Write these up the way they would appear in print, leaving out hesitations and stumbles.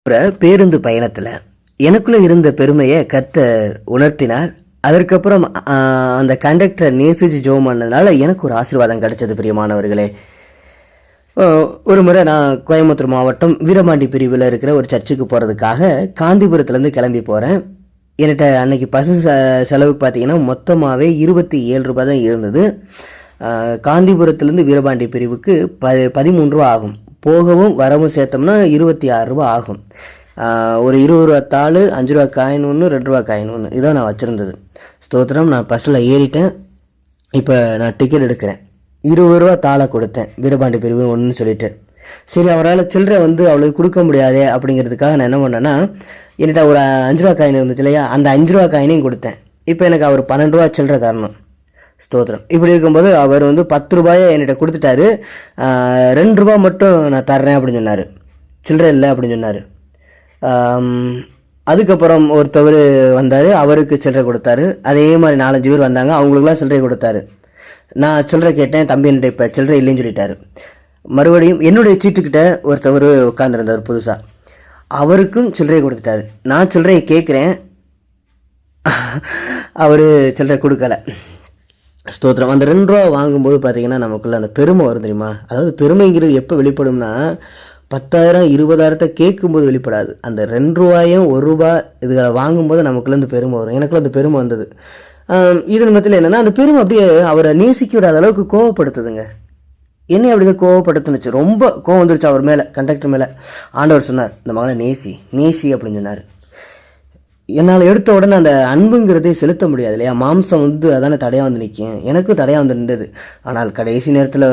ஒரு பேருந்து பயணத்தில் எனக்குள்ளே இருந்த பெருமையை கர்த்தர் உணர்த்தினார். அதற்கப்புறம் அந்த கண்டக்டரை நேசிச்சு ஜெபம் பண்ணதுனால எனக்கு ஒரு ஆசீர்வாதம் கிடைச்சது. பிரியமானவர்களே, ஒரு முறை நான் கோயம்புத்தூர் மாவட்டம் வீரபாண்டி பிரிவில் இருக்கிற ஒரு சர்ச்சுக்கு போகிறதுக்காக காந்திபுரத்துலேருந்து கிளம்பி போகிறேன். என்கிட்ட அன்னைக்கு பஸ் செலவுக்கு பார்த்தீங்கன்னா மொத்தமாகவே 27 ரூபாய் தான் இருந்தது. காந்திபுரத்துலேருந்து வீரபாண்டி பிரிவுக்கு 13 ரூபா ஆகும். போகவும் வரவும் சேர்த்தோம்னா 26 ரூபா ஆகும். ஒரு 20 ரூபா தாள், 5 ரூபா காயின் ஒன்று, 2 ரூபா காயின் ஒன்று, இதான் நான் வச்சுருந்தது. ஸ்தோத்திரம், நான் பஸ்ஸில் ஏறிட்டேன். இப்போ நான் டிக்கெட் எடுக்கிறேன். 20 ரூபா தாளை கொடுத்தேன், வீரபாண்டி பிரிவு ஒன்றுன்னு சொல்லிட்டு. சரி, அவரால் சில்லறை அவளுக்கு கொடுக்க முடியாதே அப்படிங்கிறதுக்காக நான் என்ன பண்ணேன்னா, என்கிட்ட ஒரு 5 ரூபா காயின் இருந்துச்சு இல்லையா, அந்த 5 ரூபா காயினையும் கொடுத்தேன். இப்போ எனக்கு அவர் 12 ரூபா சில்லறை தரணும். ஸ்தோத்திரம். இப்படி இருக்கும்போது அவர் 10 ரூபாயை என்கிட்ட கொடுத்துட்டாரு. 2 ரூபா மட்டும் நான் தர்றேன் அப்படின்னு சொன்னார். சில்லறை இல்லை அப்படின்னு சொன்னார். அதுக்கப்புறம் ஒருத்தவர் வந்தார், அவருக்கு சில்லறை கொடுத்தாரு. அதே மாதிரி 4-5 பேர் வந்தாங்க, அவங்களுக்குலாம் சில்லறை கொடுத்தாரு. நான் சில்லறை கேட்டேன், தம்பி என்கிட்ட இப்போ சில்லறை இல்லைன்னு சொல்லிட்டாரு. மறுபடியும் என்னுடைய சீட்டுக்கிட்ட ஒருத்தவர் உட்காந்துருந்தார் புதுசாக, அவருக்கும் சில்லறை கொடுத்துட்டாரு. நான் சில்லறையை கேட்குறேன், அவர் சில்லறை கொடுக்கல. ஸ்தோத்திரம். அந்த 2 ரூபா வாங்கும்போது பார்த்தீங்கன்னா நமக்குள்ள அந்த பெருமை வரும் தெரியுமா. அதாவது பெருமைங்கிறது எப்போ வெளிப்படும்னா, 10,000 20,000 கேட்கும்போது வெளிப்படாது. அந்த 2 ரூபாயும் 1 ரூபா இதுகளை வாங்கும்போது நமக்குள்ள அந்த பெருமை வரும். எனக்குள்ள அந்த பெருமை வந்தது. இது மத்தியில் என்னென்னா, அந்த பெருமை அப்படியே அவரை நேசிக்க விடாத அளவுக்கு கோவப்படுத்துதுங்க. என்னை அப்படிதான் கோவப்படுத்துனுச்சு. ரொம்ப கோவம் வந்துருச்சு அவர் மேலே, கண்டக்டர் மேலே. ஆண்டவர் சொன்னார், இந்த மகனை நேசி அப்படின்னு சொன்னார். என்னால் எடுத்த உடனே அந்த அன்புங்கிறதே செலுத்த முடியாது இல்லையா. மாம்சம் அதானே தடையாக வந்து நிற்கும். எனக்கும் தடையாக வந்து நின்றது. ஆனால் கடைசி நேரத்தில்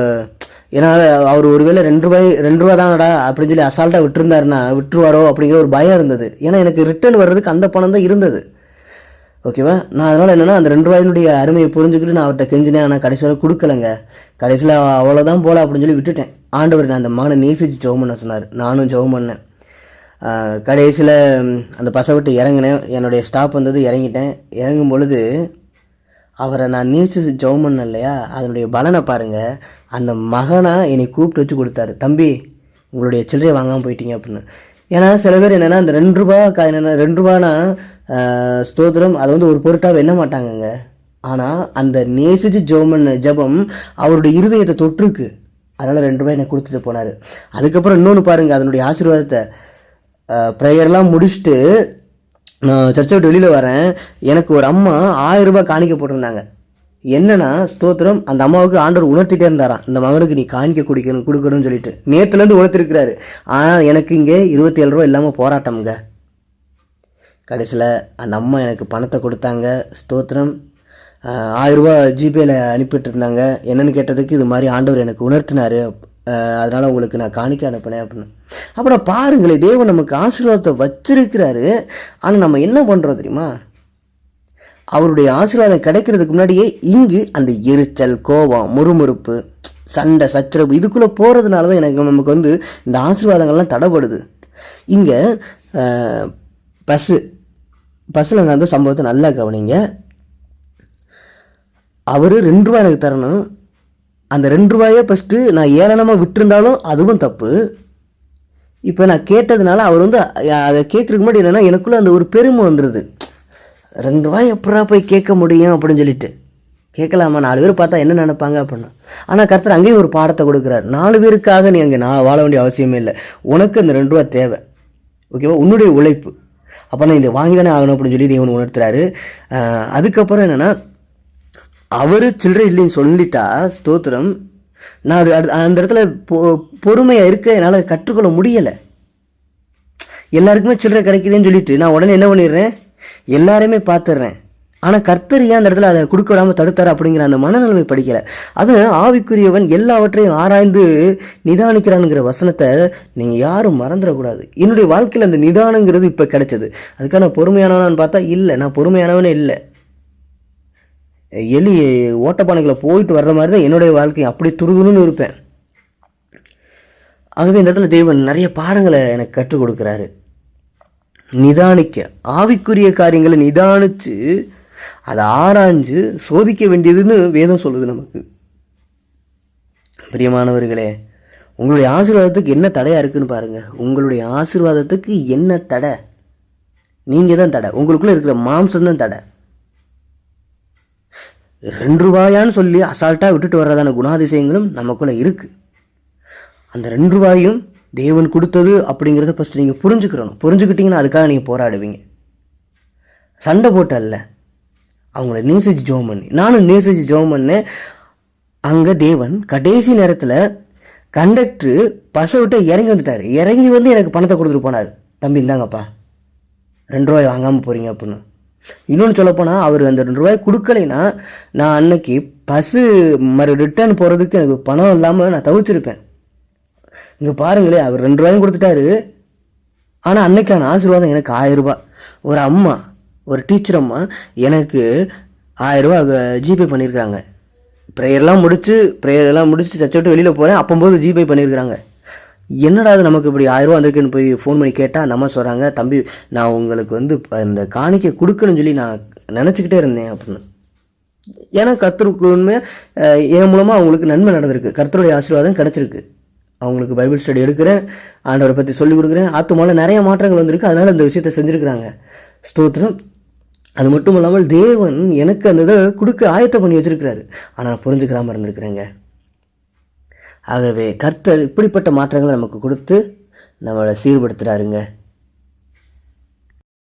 என்னால் அவர் ஒருவேளை 2 ரூபா தானடா அப்படின்னு சொல்லி அசால்ட்டாக விட்டுருவாரோ அப்படிங்கிற ஒரு பயம் இருந்தது. ஏன்னா எனக்கு ரிட்டர்ன் வர்றதுக்கு அந்த பணம் தான் இருந்தது. ஓகேவா. நான் அதனால் என்னென்னா, அந்த 2 ரூபாயினுடைய அருமையை புரிஞ்சுக்கிட்டு நான் அவர்கிட்ட கெஞ்சினேன். ஆனால் கடைசி வரை கொடுக்கலங்க. கடைசியில் அவ்வளோதான் போல அப்படின்னு சொல்லி விட்டுட்டேன். ஆண்டவர் நான் அந்த மகனை நேசித்து ஜெபம் பண்ண சொன்னார். நானும் ஜெபம் பண்ணேன். கடைசியில் அந்த பஸ்ஸை விட்டு இறங்கினேன். என்னுடைய ஸ்டாப் இறங்கிட்டேன். இறங்கும் பொழுது அவரை நான் நேசித்து ஜெபம் பண்ணேன் இல்லையா, அதனுடைய பலனை பாருங்கள். அந்த மகனாக என்னை கூப்பிட்டு வச்சு கொடுத்தாரு, தம்பி உங்களுடைய சில்லறையை வாங்காமல் போயிட்டீங்க அப்படின்னு. ஏன்னா சில பேர் என்னென்னா, அந்த 2 ரூபா என்னென்னா, 2 ரூபானா ஸ்தோத்திரம், அதை ஒரு பொருட்டாக எண்ண மாட்டாங்கங்க. ஆனால் அந்த நேசித்து ஜெபம் அவருடைய இருதயத்தை தொற்றுருக்கு. அதனால் 2 ரூபாய் என்னை கொடுத்துட்டு போனார். அதுக்கப்புறம் இன்னொன்று பாருங்கள், அதனுடைய ஆசீர்வாதத்தை. ப்ரேயர்லாம் முடிச்சுட்டு நான் சர்ச்சை விட்டு வெளியில் வரேன். எனக்கு ஒரு அம்மா 1000 ரூபாய் காணிக்க போட்டிருந்தாங்க. என்னன்னா ஸ்தோத்திரம், அந்த அம்மாவுக்கு ஆண்டவர் உணர்த்திட்டே இருந்தாராம், இந்த மகனுக்கு நீ காணிக்க கொடுக்கணும்னு சொல்லிட்டு. நேற்றுலேருந்து உணர்த்திருக்கிறாரு. ஆனால் எனக்கு இங்கே 27 ரூபா இல்லாமல் போராட்டம்ங்க. கடைசியில் அந்த அம்மா எனக்கு பணத்தை கொடுத்தாங்க. ஸ்தோத்திரம். 1000 ரூபா ஜிபேயில் அனுப்பிட்டு இருந்தாங்க. என்னென்னு கேட்டதுக்கு, இது மாதிரி ஆண்டவர் எனக்கு உணர்த்தினார், அதனால் உங்களுக்கு நான் காணிக்க அனுப்பினேன் அப்படின்னு. அப்புறம் பாருங்களேன், தேவன் நமக்கு ஆசீர்வாதத்தை வச்சிருக்கிறாரு. ஆனால் நம்ம என்ன பண்ணுறோம் தெரியுமா, அவருடைய ஆசீர்வாதம் கிடைக்கிறதுக்கு முன்னாடியே இங்கு அந்த எரிச்சல், கோபம், முறுமுறுப்பு, சண்டை, சச்சரவு இதுக்குள்ளே போகிறதுனால தான் நமக்கு இந்த ஆசீர்வாதங்கள்லாம் தடைப்படுது. இங்கே பஸ்ஸில் நடந்த சம்பவத்தை நல்லா கவனிங்க. அவர் 2 ரூபா எனக்கு தரணும். அந்த 2 ரூபாயை ஃபஸ்ட்டு நான் ஏளனமாக விட்டுருந்தாலும் அதுவும் தப்பு. இப்போ நான் கேட்டதுனால அவர் அதை கேட்குறதுக்கு முன்னாடி என்னென்னா, எனக்குள்ளே அந்த ஒரு பெருமை வந்துடுது. 2 ரூபாய் எப்படா போய் கேட்க முடியும் அப்படின்னு சொல்லிட்டு. கேட்கலாமா, 4 பேர் பார்த்தா என்ன நினைப்பாங்க அப்படின்னா. ஆனால் கர்த்தர் அங்கேயும் ஒரு பாடத்தை கொடுக்குறாரு. 4 பேருக்காக நீ அங்கே வாழ வேண்டிய அவசியமே இல்லை. உனக்கு அந்த 2 ரூபா தேவை, ஓகேவா, உன்னுடைய உழைப்பு. அப்போ நான் இதை வாங்கி தானே ஆகணும் அப்படின்னு சொல்லி தேவன் உணர்த்துறாரு. அதுக்கப்புறம் என்னென்னா, அவர் சில்லறை இல்லைன்னு சொல்லிட்டா ஸ்தோத்திரம், நான் அந்த இடத்துல பொறுமையாக இருக்க என்னால் கற்றுக்கொள்ள முடியலை. எல்லாருக்குமே சில்லறை கிடைக்குதுன்னு சொல்லிட்டு நான் உடனே என்ன பண்ணிடுறேன், எல்லாருமே பார்த்துடுறேன். ஆனால் கர்த்தர் ஏன் அந்த இடத்துல அதை கொடுக்க விடாமல் தடுத்தார் அப்படிங்கிற அந்த மனநிலைமை படிக்கலை. அது ஆவிக்குரியவன் எல்லாவற்றையும் ஆராய்ந்து நிதானிக்கிறானுங்கிற வசனத்தை நீங்கள் யாரும் மறந்துடக்கூடாது. என்னுடைய வாழ்க்கையில் அந்த நிதானங்கிறது இப்போ கிடைச்சது. அதுக்காக நான் பொறுமையானவனான்னு பார்த்தா இல்லை, நான் பொறுமையானவனே இல்லை. எலி ஓட்டப்பானைகளை போயிட்டு வர்ற மாதிரி தான் என்னுடைய வாழ்க்கை, அப்படி துருதுன்னு இருப்பேன். ஆகவே இந்த இடத்துல தேவன் நிறைய பாடங்களை எனக்கு கற்றுக் கொடுக்குறாரு. நிதானிக்க, ஆவிக்குரிய காரியங்களை நிதானித்து அதை ஆராய்ஞ்சு சோதிக்க வேண்டியதுன்னு வேதம் சொல்லுது நமக்கு. பிரியமானவர்களே, உங்களுடைய ஆசீர்வாதத்துக்கு என்ன தடையாக இருக்குன்னு பாருங்கள். உங்களுடைய ஆசீர்வாதத்துக்கு என்ன தடை? நீங்கள் தான் தடை. உங்களுக்குள்ளே இருக்கிற மாம்சம் தான் தடை. 2 ரூபாயான்னு சொல்லி அசால்ட்டாக விட்டுட்டு வர்றதான குணாதிசயங்களும் நமக்குள்ளே இருக்குது. அந்த 2 ரூபாயும் தேவன் கொடுத்தது அப்படிங்கிறத ஃபஸ்ட்டு நீங்கள் புரிஞ்சுக்கிட்டீங்கன்னா அதுக்காக நீங்கள் போராடுவீங்க. சண்டை போட்டு அல்ல, அவங்கள நேசிச்சு ஜெபம் பண்ணி. நானும் நேசிச்சு ஜெபம் பண்ணேன். அங்கே தேவன் கடைசி நேரத்தில் கண்டக்டரு பஸ்ஸை விட்டு இறங்கி வந்துட்டார். இறங்கி வந்து எனக்கு பணத்தை கொடுத்துட்டு போனார். தம்பி இந்தாங்கப்பா, 2 ரூபாய் வாங்காமல் போகிறீங்க அப்படின்னு. இன்னொன்று சொல்லப்போனால் அவர் அந்த 2 ரூபாய் கொடுக்கலைன்னா நான் அன்னைக்கு பஸ்ஸு ரிட்டர்ன் போகிறதுக்கு எனக்கு பணம் இல்லாமல் நான் தவிச்சிருப்பேன். இங்கே பாருங்களேன், அவர் 2 ரூபாயும் கொடுத்துட்டாரு. ஆனால் அன்னைக்கான ஆசீர்வாதம் எனக்கு 1000 ரூபாய். ஒரு அம்மா, ஒரு டீச்சர் அம்மா எனக்கு 1000 ரூபா ஜிபே பண்ணியிருக்காங்க. ப்ரேயர்லாம் முடிச்சு சர்ச்சை விட்டு வெளியில் போகிறேன், அப்போது ஜிபே பண்ணியிருக்கிறாங்க. என்னடா அது நமக்கு இப்படி 1000 ரூபா வந்திருக்குன்னு போய் ஃபோன் பண்ணி கேட்டால் அந்த அம்மா சொல்கிறாங்க, தம்பி நான் உங்களுக்கு வந்து இந்த காணிக்கை கொடுக்கணும்னு சொல்லி நான் நினச்சிக்கிட்டே இருந்தேன் அப்படின்னு. ஏன்னா கர்த்தருக்கு உண்மையாக என் மூலமாக அவங்களுக்கு நன்மை நடந்திருக்கு, கர்த்தருடைய ஆசீர்வாதம் கிடச்சிருக்கு. அவங்களுக்கு பைபிள் ஸ்டடி எடுக்கிறேன், ஆண்டவரை பற்றி சொல்லிக் கொடுக்குறேன், ஆத்துமாவில் நிறைய மாற்றங்கள் வந்திருக்கு. அதனால் இந்த விஷயத்தை செஞ்சுருக்கிறாங்க. ஸ்தோத்திரம். அது மட்டும் இல்லாமல் தேவன் எனக்கு அந்த இதை கொடுக்க ஆயத்தம் பண்ணி வச்சுருக்கிறாரு. ஆனால் புரிஞ்சுக்கிறாமல் இருந்திருக்கிறேங்க. ஆகவே கர்த்தர் இப்படிப்பட்ட மாற்றங்களை நமக்கு கொடுத்து நம்மளை சீர்படுத்துகிறாருங்க.